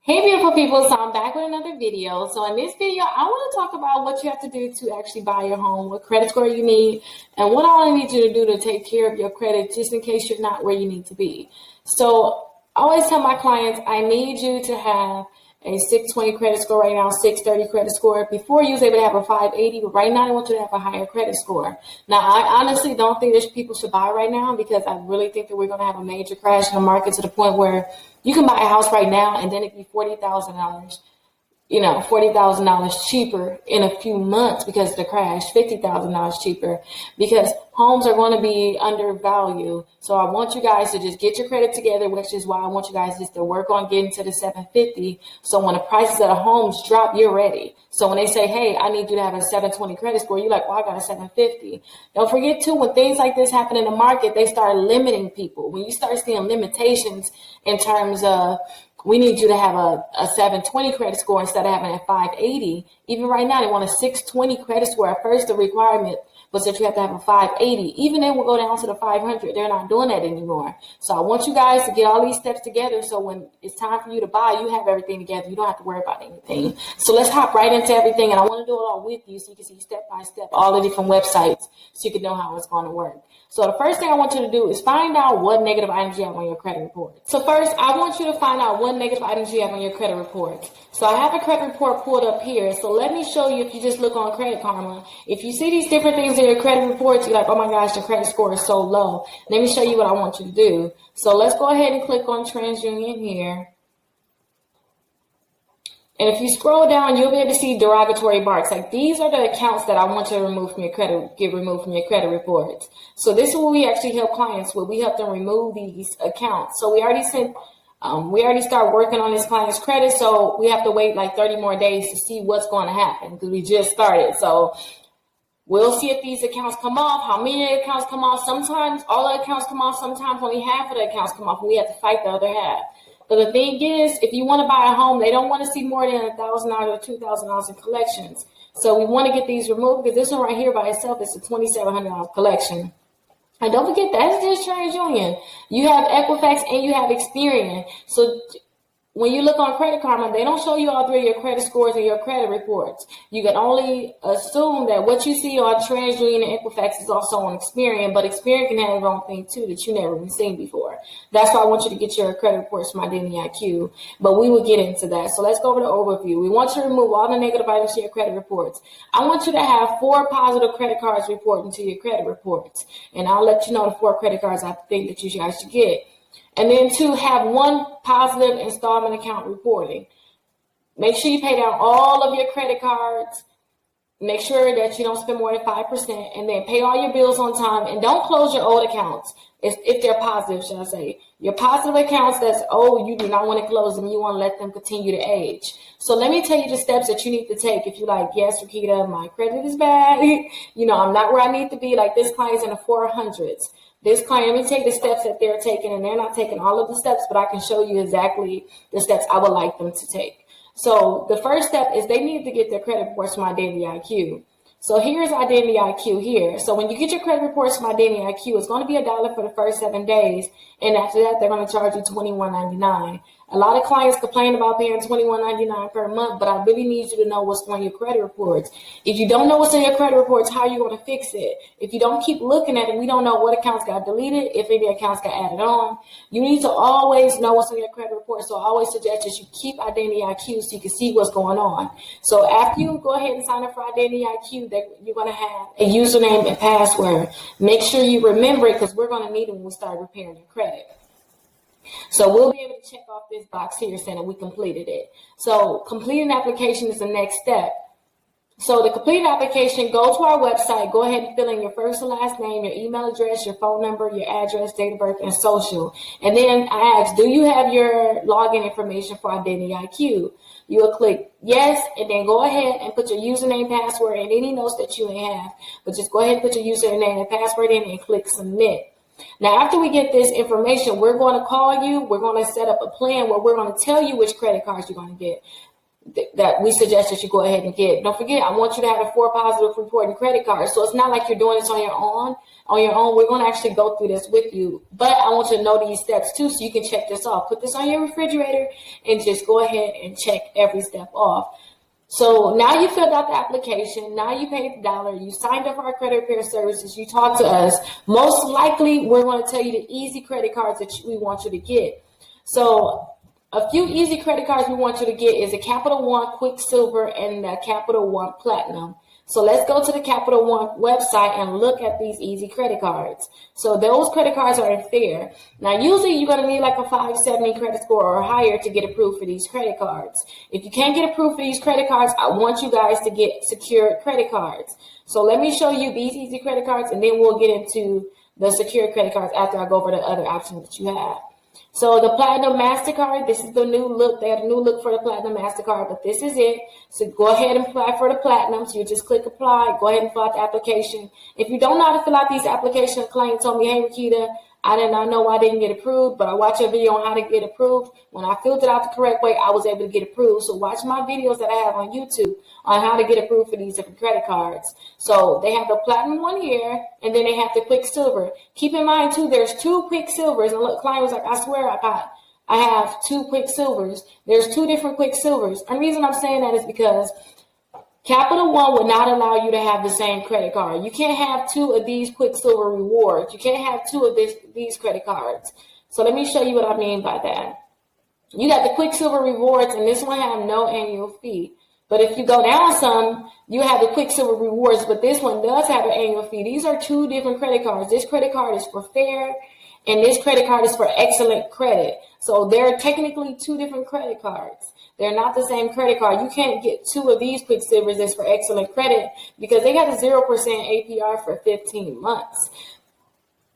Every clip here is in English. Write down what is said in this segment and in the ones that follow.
Hey beautiful people, so I'm back with another video. So in this video, I want to talk about what you have to do to actually buy your home, what credit score you need, and what all I need you to do to take care of your credit just in case you're not where you need to be. So I always tell my clients, I need you to have a 620 credit score right now, 630 credit score. Before you was able to have a 580, but right now I want you to have a higher credit score. Now, I honestly don't think that people should buy right now because I really think that we're going to have a major crash in the market to the point where you can buy a house right now and then it'd be $40,000. $40,000 cheaper in a few months because of the crash, $50,000 cheaper because homes are going to be undervalued. So I want you guys to just get your credit together, which is why I want you guys just to work on getting to the 750. So when the prices of the homes drop, you're ready. So when they say, hey, I need you to have a 720 credit score, you're like, well, I got a 750. Don't forget too, when things like this happen in the market, they start limiting people. When you start seeing limitations in terms of we need you to have a 720 credit score instead of having a 580. Even right now, they want a 620 credit score. At first, the requirement was that you have to have a 580. Even then, we'll go down to the 500. They're not doing that anymore. So I want you guys to get all these steps together so when it's time for you to buy, you have everything together. You don't have to worry about anything. So let's hop right into everything. And I want to do it all with you so you can see step by step all the different websites so you can know how it's going to work. So the first thing I want you to do is find out what negative items you have on your credit report. So first, I want you to find out what negative items you have on your credit report. So I have a credit report pulled up here. So let me show you if you just look on Credit Karma. If you see these different things in your credit reports, you're like, oh my gosh, your credit score is so low. Let me show you what I want you to do. So let's go ahead and click on TransUnion here. And if you scroll down, you'll be able to see derogatory marks. Like these are the accounts that I want you to remove from your credit, get removed from your credit reports. So this is what we actually help clients with. We help them remove these accounts. So we already start working on this client's credit. So we have to wait like 30 more days to see what's going to happen because we just started. So we'll see if these accounts come off, how many accounts come off. Sometimes all the accounts come off. Sometimes only half of the accounts come off. And we have to fight the other half. But the thing is, if you want to buy a home, they don't want to see more than $1,000 or $2,000 in collections. So we want to get these removed because this one right here by itself is a $2,700 collection. And don't forget, that's just TransUnion. You have Equifax and you have Experian. So when you look on Credit Karma, they don't show you all three of your credit scores and your credit reports. You can only assume that what you see on TransUnion and Equifax is also on Experian, but Experian can have its own thing too that you never been seen before. That's why I want you to get your credit reports from Identity IQ, but we will get into that. So let's go over the overview. We want you to remove all the negative items to your credit reports. I want you to have 4 positive credit cards reporting to your credit reports, and I'll let you know the 4 credit cards I think that you guys should get. And then 2, have 1 positive installment account reporting. Make sure you pay down all of your credit cards. Make sure that you don't spend more than 5%, and then pay all your bills on time. And don't close your old accounts if they're positive, should I say. Your positive accounts that's old, you do not want to close them. You want to let them continue to age. So let me tell you the steps that you need to take if you're like, yes, Rickita, my credit is bad. I'm not where I need to be. Like this client's in the 400s. This client, let me take the steps that they're taking, and they're not taking all of the steps, but I can show you exactly the steps I would like them to take. So the first step is they need to get their credit reports from Identity IQ. So here's Identity IQ here. So when you get your credit reports from Identity IQ, it's going to be $1 for the first 7 days, and after that, they're going to charge you $21.99. A lot of clients complain about paying $21.99 per month, but I really need you to know what's on your credit reports. If you don't know what's on your credit reports, how are you going to fix it? If you don't keep looking at it, we don't know what accounts got deleted, if any accounts got added on. You need to always know what's on your credit report, so I always suggest that you keep Identity IQ so you can see what's going on. So after you go ahead and sign up for Identity IQ, you're going to have a username and password. Make sure you remember it because we're going to need it when we start repairing your credit. So we'll be able to check off this box here saying that we completed it. So completing application is the next step. So to complete an application, go to our website, go ahead and fill in your first and last name, your email address, your phone number, your address, date of birth, and social. And then I ask, do you have your login information for Identity IQ? You will click yes, and then go ahead and put your username, password, and any notes that you may have. But just go ahead and put your username and password in and click submit. Now, after we get this information, we're going to call you. We're going to set up a plan where we're going to tell you which credit cards you're going to get. that we suggest that you go ahead and get. Don't forget, I want you to have a 4 positive reporting credit card. So it's not like you're doing this on your own. We're going to actually go through this with you. But I want you to know these steps too, so you can check this off. Put this on your refrigerator and just go ahead and check every step off. So now you filled out the application. Now you paid the dollar. You signed up for our credit repair services. You talked to us. Most likely, we're going to tell you the easy credit cards that we want you to get. So a few easy credit cards we want you to get is a Capital One Quicksilver and the Capital One Platinum. So let's go to the Capital One website and look at these easy credit cards. So those credit cards are fair. Now, usually you're going to need like a 570 credit score or higher to get approved for these credit cards. If you can't get approved for these credit cards, I want you guys to get secured credit cards. So let me show you these easy credit cards, and then we'll get into the secured credit cards after I go over the other options that you have. So the Platinum MasterCard, this is the new look. They have a new look for the Platinum MasterCard, but this is it. So go ahead and apply for the Platinum. So you just click apply, go ahead and fill out the application. If you don't know how to fill out these applications, a client told me, hey, Rickita, I did not know why I didn't get approved, but I watched a video on how to get approved. When I filled it out the correct way, I was able to get approved. So watch my videos that I have on YouTube on how to get approved for these different credit cards. So they have the Platinum one here, and then they have the Quicksilver. Keep in mind, too, there's 2 Quicksilvers. And look, client was like, I swear I have 2 Quicksilvers. There's 2 different Quicksilvers. And the reason I'm saying that is because Capital One would not allow you to have the same credit card. You can't have 2 of these Quicksilver rewards. You can't have 2 of these credit cards. So let me show you what I mean by that. You got the Quicksilver rewards, and this one have no annual fee. But if you go down some, you have the Quicksilver rewards, but this one does have an annual fee. These are 2 different credit cards. This credit card is for fair, and this credit card is for excellent credit. So they're technically 2 different credit cards. They're not the same credit card. You can't get 2 of these Quicksilvers that's for excellent credit because they got a 0% APR for 15 months.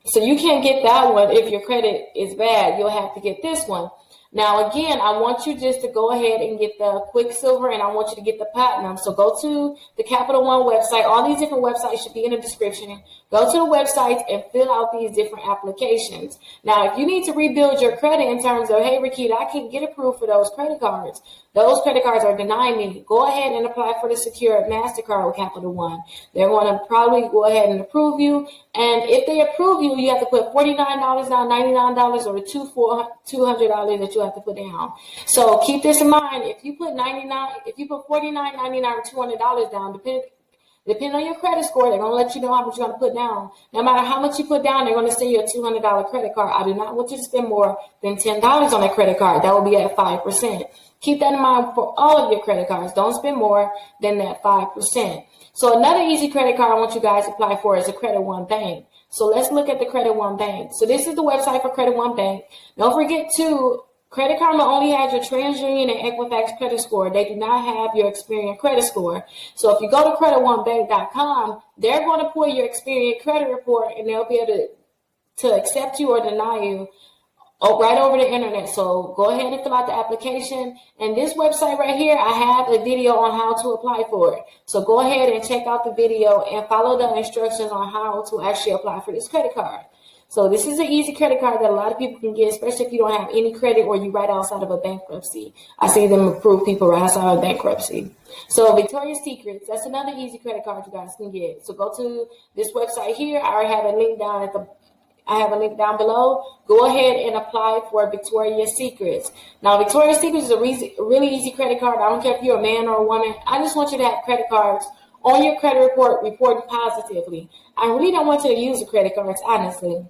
So you can't get that one if your credit is bad. You'll have to get this one. Now, again, I want you just to go ahead and get the Quicksilver, and I want you to get the Platinum. So go to the Capital One website. All these different websites should be in the description. Go to the websites and fill out these different applications. Now, if you need to rebuild your credit in terms of, hey, Rickita, I can't get approved for those credit cards. Those credit cards are denying me. Go ahead and apply for the secured MasterCard with Capital One. They're going to probably go ahead and approve you. And if they approve you, you have to put $49 down, $99, or $200 that you have to put down. So keep this in mind. If you put $49, $49, $99, or $200 down, depending on your credit score, they're going to let you know how much you're going to put down. No matter how much you put down, they're going to send you a $200 credit card. I do not want you to spend more than $10 on a credit card. That will be at 5%. Keep that in mind for all of your credit cards. Don't spend more than that 5%. So another easy credit card I want you guys to apply for is a Credit One Bank. So let's look at the Credit One Bank. So this is the website for Credit One Bank. Don't forget to Credit Karma only has your TransUnion and Equifax credit score. They do not have your Experian credit score. So if you go to creditonebank.com, they're going to pull your Experian credit report, and they'll be able to accept you or deny you right over the internet. So go ahead and fill out the application. And this website right here, I have a video on how to apply for it. So go ahead and check out the video and follow the instructions on how to actually apply for this credit card. So this is an easy credit card that a lot of people can get, especially if you don't have any credit or you're right outside of a bankruptcy. I see them approve people right outside of bankruptcy. So Victoria's Secrets, that's another easy credit card you guys can get. So go to this website here. I already have a link down below. Go ahead and apply for Victoria's Secrets. Now, Victoria's Secrets is a really easy credit card. I don't care if you're a man or a woman. I just want you to have credit cards on your credit report reporting positively. I really don't want you to use the credit cards, honestly.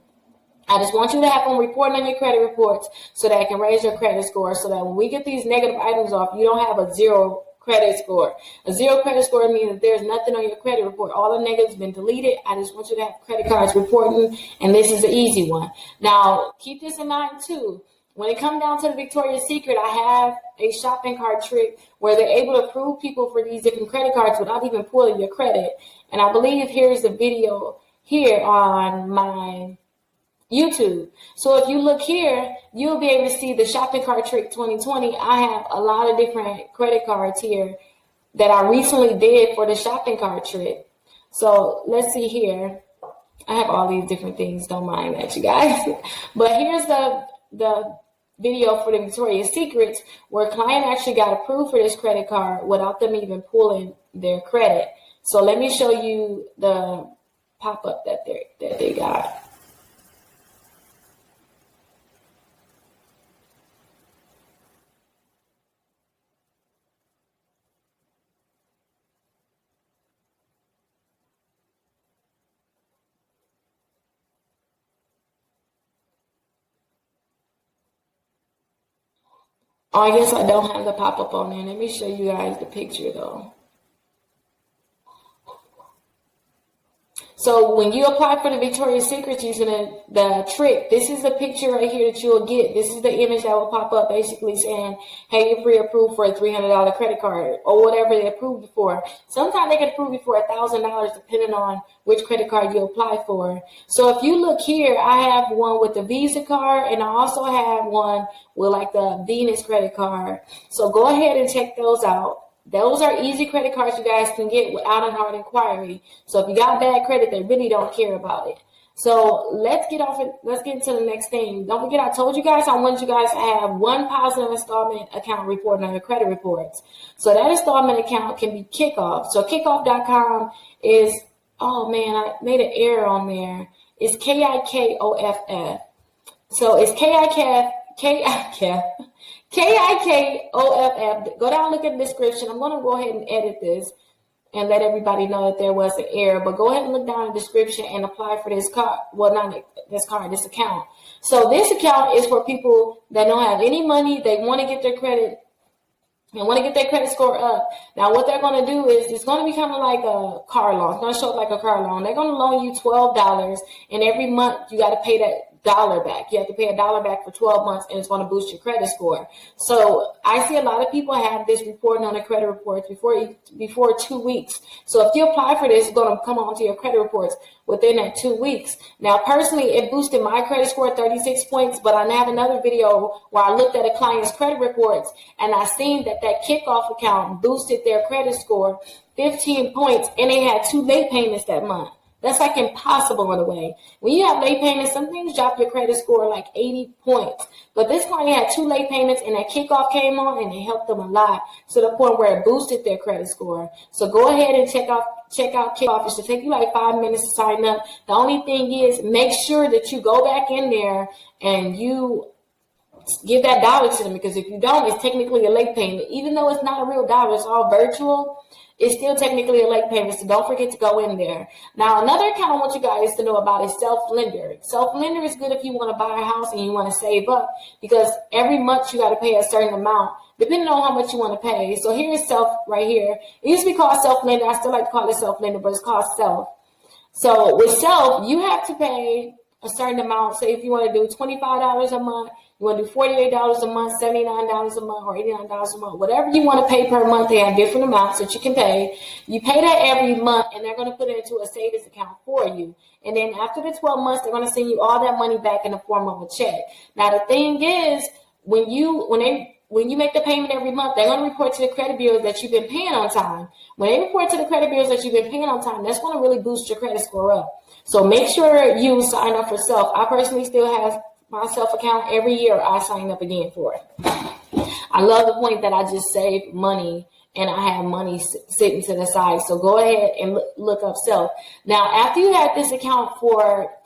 I just want you to have them reporting on your credit reports so that it can raise your credit score, so that when we get these negative items off, you don't have a 0 credit score. A 0 credit score means that there's nothing on your credit report. All the negatives have been deleted. I just want you to have credit cards reporting, and this is an easy one. Now, keep this in mind, too. When it comes down to the Victoria's Secret, I have a shopping cart trick where they're able to approve people for these different credit cards without even pulling your credit. And I believe here's the video here on my YouTube. So if you look here, you'll be able to see the shopping cart trick 2020. I have a lot of different credit cards here that I recently did for the shopping cart trick. So let's see here. I have all these different things. Don't mind that, you guys. But here's the video for the Victoria's Secrets where a client actually got approved for this credit card without them even pulling their credit. So let me show you the pop-up that they got. Oh, I guess I don't have the pop-up on there. Let me show you guys the picture though. So when you apply for the Victoria's Secret using the trick, this is the picture right here that you'll get. This is the image that will pop up basically saying, hey, you're pre-approved for a $300 credit card or whatever they approved you for. Sometimes they can approve you for $1,000 depending on which credit card you apply for. So if you look here, I have one with the Visa card and I also have one with like the Venus credit card. So go ahead and check those out. Those are easy credit cards you guys can get without a hard inquiry. So if you got bad credit, they really don't care about it. So let's get into the next thing. Don't forget, I told you guys I want you guys to have one positive installment account report on your credit reports. So that installment account can be Kickoff. So kickoff.com is, oh man, I made an error on there. It's Kikoff. So it's Kikoff. Go down and look at the description. I'm going to go ahead and edit this and let everybody know that there was an error. But go ahead and look down in the description and apply for this card. Well, not this card, this account. So this account is for people that don't have any money. They want to get their credit and want to get their credit score up. Now, what they're going to do is it's going to be kind of like a car loan. It's going to show up like a car loan. They're going to loan you $12, and every month you got to pay that $1 back. You have to pay $1 back for 12 months, and it's going to boost your credit score. So I see a lot of people have this reporting on their credit reports before 2 weeks. So if you apply for this, it's going to come onto your credit reports within that 2 weeks. Now, personally, it boosted my credit score 36 points, but I have another video where I looked at a client's credit reports, and I seen that Kickoff account boosted their credit score 15 points, and they had 2 late payments that month. That's like impossible in a way. When you have late payments, some things drop your credit score like 80 points. But this client had 2 late payments, and that Kickoff came on, and it helped them a lot to the point where it boosted their credit score. So go ahead and check out Kickoff. It should take you like 5 minutes to sign up. The only thing is, make sure that you go back in there and you give that $1 to them, because if you don't, it's technically a late payment. Even though it's not a real dollar, it's all virtual, it's still technically a late payment, so don't forget to go in there. Now, another account I want you guys to know about is Self-Lender. Self-Lender is good if you want to buy a house and you want to save up, because every month you got to pay a certain amount, depending on how much you want to pay. So here's Self right here. It used to be called Self-Lender. I still like to call it Self-Lender, but it's called Self. So with Self, you have to pay a certain amount. Say if you want to do $25 a month, you want to do $48 a month, $79 a month, or $89 a month, whatever you want to pay per month. They have different amounts that you can pay. You pay that every month, and they're going to put it into a savings account for you. And then after the 12 months, they're going to send you all that money back in the form of a check. Now, the thing is, when you make the payment every month, they're going to report to the credit bureaus that you've been paying on time. When they report to the credit bureaus that you've been paying on time, that's going to really boost your credit score up. So make sure you sign up for Self. I personally still have my Self account. Every year I sign up again for it. I love the point that I just saved money and I have money sitting to the side. So go ahead and look up Self. Now, after you have this account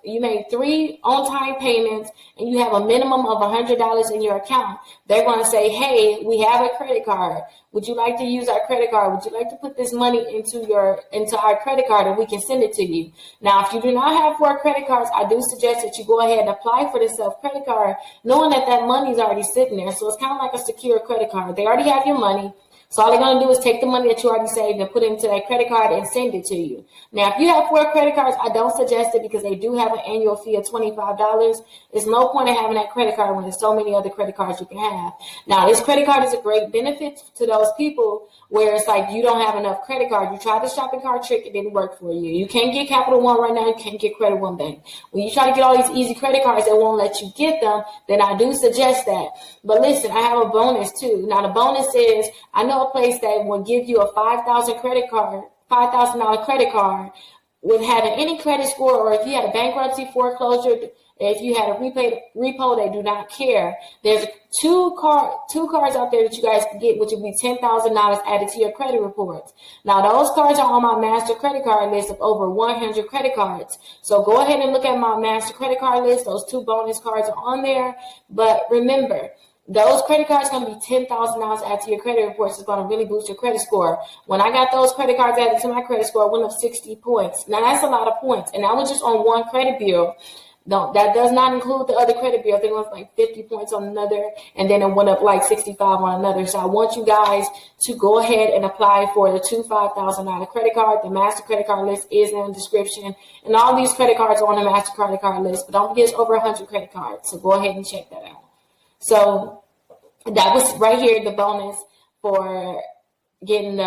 you made 3 on-time payments and you have a minimum of $100 in your account, they're going to say, hey, we have a credit card. Would you like to use our credit card? Would you like to put this money into our credit card and we can send it to you? Now, if you do not have 4 credit cards, I do suggest that you go ahead and apply for the Self credit card, knowing that money is already sitting there. So it's kind of like a secure credit card. They already have your money. So all they're going to do is take the money that you already saved and put it into that credit card and send it to you. Now, if you have 4 credit cards, I don't suggest it because they do have an annual fee of $25. There's no point in having that credit card when there's so many other credit cards you can have. Now, this credit card is a great benefit to those people where it's like you don't have enough credit card. You tried the shopping cart trick, it didn't work for you. You can't get Capital One right now. You can't get Credit One Bank. When you try to get all these easy credit cards that won't let you get them, then I do suggest that. But listen, I have a bonus too. Now, the bonus is I know a place that will give you a $5,000 credit card with having any credit score, or if you had a bankruptcy, foreclosure, if you had a repo, they do not care. There's two cards out there that you guys can get, which would be $10,000 added to your credit reports. Now, those cards are on my master credit card list of over 100 credit cards. So go ahead and look at my master credit card list. Those 2 bonus cards are on there. But remember, those credit cards are going to be $10,000 added to your credit reports. It's going to really boost your credit score. When I got those credit cards added to my credit score, I went up 60 points. Now, that's a lot of points. And that was just on one credit bureau. No, that does not include the other credit bureau. I think it was like 50 points on another, and then it went up like 65 on another. So I want you guys to go ahead and apply for the 2 $5,000 credit card. The master credit card list is in the description, and all these credit cards are on the master credit card list. But don't forget, it's over 100 credit cards. So go ahead and check that out. So that was right here, the bonus for getting the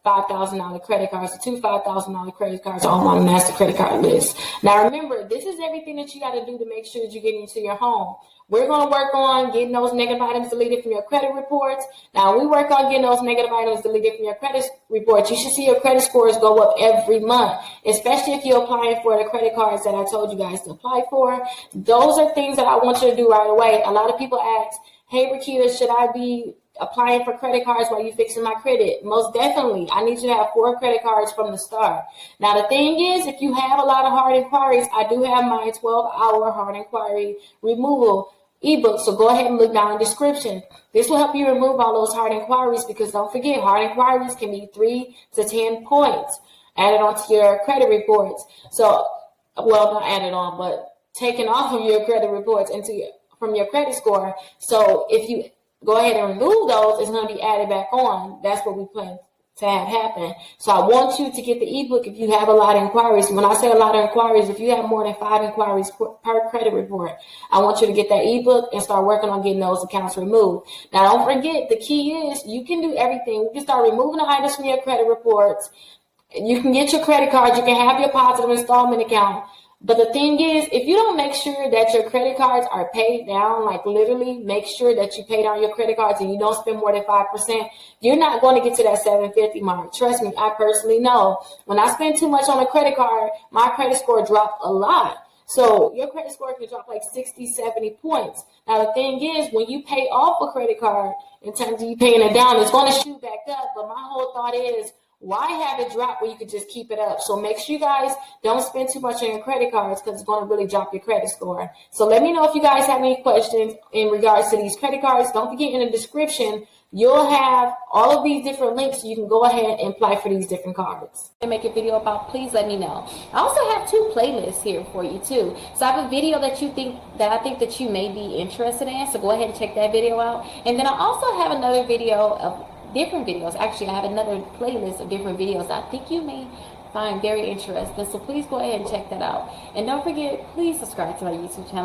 $5,000 credit cards. The 2 $5,000 credit cards are on my master credit card list. Now remember, this is everything that you got to do to make sure that you're getting into your home. We're going to work on getting those negative items deleted from your credit reports. Now, we work on getting those negative items deleted from your credit reports. You should see your credit scores go up every month, especially if you're applying for the credit cards that I told you guys to apply for. Those are things that I want you to do right away. A lot of people ask, hey, Rickita, should I be applying for credit cards while you're fixing my credit? Most definitely. I need you to have 4 credit cards from the start. Now, the thing is, if you have a lot of hard inquiries, I do have my 12-hour hard inquiry removal ebook. So go ahead and look down in the description. This will help you remove all those hard inquiries, because don't forget, hard inquiries can be 3 to 10 points added onto your credit reports. So, well, not added on, but taken off of your credit reports from your credit score. So if you go ahead and remove those, it's going to be added back on. That's what we plan to have happen. So I want you to get the ebook if you have a lot of inquiries. When I say a lot of inquiries, if you have more than 5 inquiries per credit report, I want you to get that ebook and start working on getting those accounts removed. Now, don't forget, the key is you can do everything. You can start removing the items from your credit reports. You can get your credit cards. You can have your positive installment account. But the thing is, if you don't make sure that your credit cards are paid down, like literally make sure that you pay down your credit cards and you don't spend more than 5%, you're not going to get to that 750 mark. Trust me, I personally know. When I spend too much on a credit card, my credit score dropped a lot. So your credit score can drop like 60, 70 points. Now, the thing is, when you pay off a credit card, in terms of you paying it down, it's going to shoot back up. But my whole thought is, why have it drop where you could just keep it up? So make sure you guys don't spend too much on your credit cards, because it's going to really drop your credit score. So let me know if you guys have any questions in regards to these credit cards. Don't forget, in the description, you'll have all of these different links so you can go ahead and apply for these different cards. And make a video about, please let me know. I also have 2 playlists here for you too. So I have a video that I think that you may be interested in. So go ahead and check that video out. And then I also have another video of different videos. Actually, I have another playlist of different videos that I think you may find very interesting. So please go ahead and check that out. And don't forget, please subscribe to my YouTube channel.